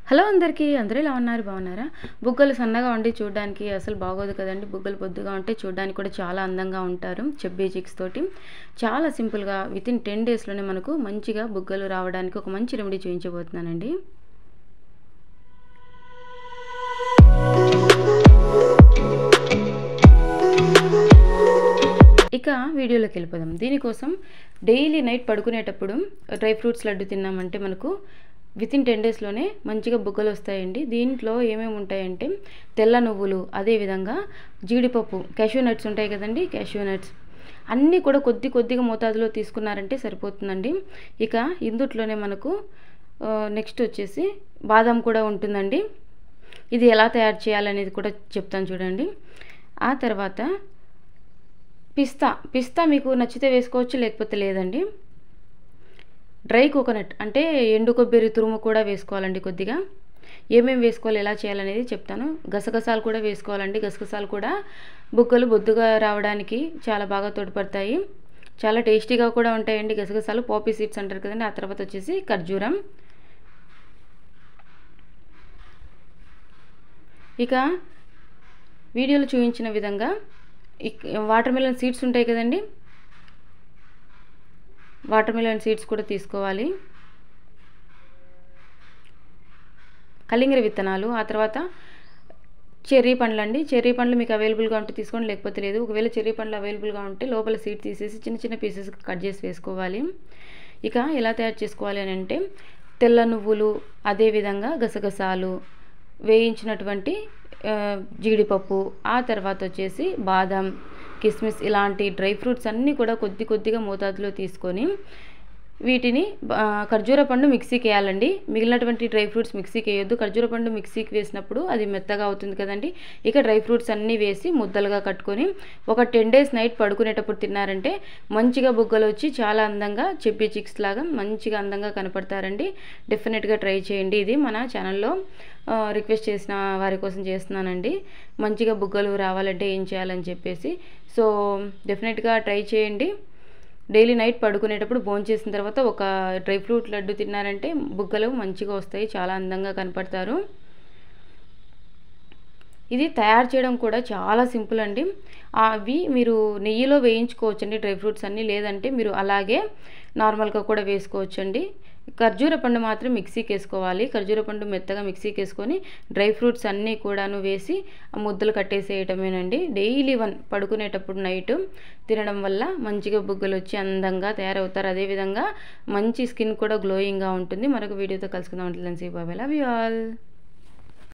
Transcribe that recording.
Hello అందరికీ అందరూ ఎలా ఉన్నారు బాగున్నారా? బుగ్గలు సన్నగా ఉండి చూడడానికి అసలు బాగోదు కదండి. బుగ్గలు బొద్దుగా ఉంటే చూడడానికి కూడా చాలా అందంగా ఉంటారు చెబ్బీ చిక్స్ తోటి. చాలా సింపుల్గా వితిన్ 10 డేస్లోనే మనకు మంచిగా బుగ్గలు రావడానికి ఒక మంచి రెమెడీ చూపించబోతున్నానండి. ఇక వీడియోలోకి వెళ్ళిపోదాం. దీనికోసం డైలీ నైట్ పడుకునేటప్పుడు డ్రై ఫ్రూట్స్ లడ్డు తిన్నామంటే మనకు వితిన్ 10 డేస్లోనే మంచిగా బుగ్గలు వస్తాయండి. దీంట్లో ఏమేమి ఉంటాయంటే తెల్ల నువ్వులు, అదేవిధంగా జీడిపప్పు, క్యాష్యూ నట్స్ ఉంటాయి కదండి, క్యాష్యూ నట్స్ అన్నీ కూడా కొద్దిగా మోతాదులో తీసుకున్నారంటే సరిపోతుందండి. ఇక ఇందుట్లోనే మనకు నెక్స్ట్ వచ్చేసి బాదం కూడా ఉంటుందండి. ఇది ఎలా తయారు చేయాలనేది కూడా చెప్తాను చూడండి. ఆ తర్వాత పిస్తా మీకు నచ్చితే వేసుకోవచ్చు, లేకపోతే లేదండి. డ్రై కోకోనట్ అంటే ఎండు కొబ్బరి తురుము కూడా వేసుకోవాలండి కొద్దిగా. ఏమేమి వేసుకోవాలి, ఎలా చేయాలనేది చెప్తాను. గసగసాలు కూడా వేసుకోవాలండి. గసగసాలు కూడా బుగ్గలు బొద్దుగా రావడానికి చాలా బాగా తోడ్పడతాయి. చాలా టేస్టీగా కూడా ఉంటాయండి గసగసాలు. పాపీ సీడ్స్ అంటారు కదండి. ఆ తర్వాత వచ్చేసి ఖర్జూరం. ఇక వీడియోలో చూపించిన విధంగా వాటర్ మిలన్ సీడ్స్ ఉంటాయి కదండి, వాటర్ మిలన్ సీడ్స్ కూడా తీసుకోవాలి. కలింగర విత్తనాలు, ఆ తర్వాత చెర్రీ పండ్లు అండి. చెర్రీ పండ్లు మీకు అవైలబుల్గా ఉంటే తీసుకోండి, లేకపోతే లేదు. ఒకవేళ చెర్రీ పండ్లు అవైలబుల్గా ఉంటే లోపల సీడ్ తీసేసి చిన్న పీసెస్ కట్ చేసి వేసుకోవాలి. ఇక ఎలా తయారు చేసుకోవాలి అని అంటే తెల్ల నువ్వులు, అదేవిధంగా గసగసాలు, వేయించినటువంటి జీడిపప్పు, ఆ తర్వాత వచ్చేసి బాదం, కిస్మిస్, ఇలాంటి డ్రై ఫ్రూట్స్ అన్నీ కూడా కొద్దిగా మోతాదులో తీసుకొని వీటిని ఖర్జూర పండు మిక్సీకి వేయాలండి. మిగిలినటువంటి డ్రై ఫ్రూట్స్ మిక్సీకి వేయొద్దు. ఖర్జూర పండు మిక్సీకి వేసినప్పుడు అది మెత్తగా అవుతుంది కదండి. ఇక డ్రై ఫ్రూట్స్ అన్నీ వేసి ముద్దలుగా కట్టుకొని ఒక 10 డేస్ నైట్ పడుకునేటప్పుడు తిన్నారంటే మంచిగా బుగ్గలు వచ్చి చాలా అందంగా చెబ్బీ చిక్స్ లాగా మంచిగా అందంగా కనపడతారండి. డెఫినెట్గా ట్రై చేయండి. ఇది మన ఛానల్లో రిక్వెస్ట్ చేసిన వారి కోసం చేస్తున్నానండి. మంచిగా బుగ్గలు రావాలంటే ఏం చేయాలని చెప్పేసి. సో డెఫినెట్గా ట్రై చేయండి. డైలీ నైట్ పడుకునేటప్పుడు భోంచేసిన తర్వాత ఒక డ్రై ఫ్రూట్ లడ్డు తిన్నారంటే బుగ్గలు మంచిగా వస్తాయి, చాలా అందంగా కనపడతారు. ఇది తయారు చేయడం కూడా చాలా సింపుల్ అండి. అవి మీరు నెయ్యిలో వేయించుకోవచ్చండి డ్రై ఫ్రూట్స్ అన్నీ, లేదంటే మీరు అలాగే నార్మల్గా కూడా వేసుకోవచ్చండి. ఖర్జూర పండు మాత్రం మిక్సీకి వేసుకోవాలి. ఖర్జూర పండు మెత్తగా మిక్సీకి వేసుకొని డ్రై ఫ్రూట్స్ అన్నీ కూడాను వేసి ముద్దలు కట్టేసేయటమేనండి. డైలీ పడుకునేటప్పుడు నైట్ తినడం వల్ల మంచిగా బుగ్గలు వచ్చి అందంగా తయారవుతారు. అదేవిధంగా మంచి స్కిన్ కూడా గ్లోయింగ్గా ఉంటుంది. మరొక వీడియోతో కలుసుకుందాం. Until then see bye bye. Love you all.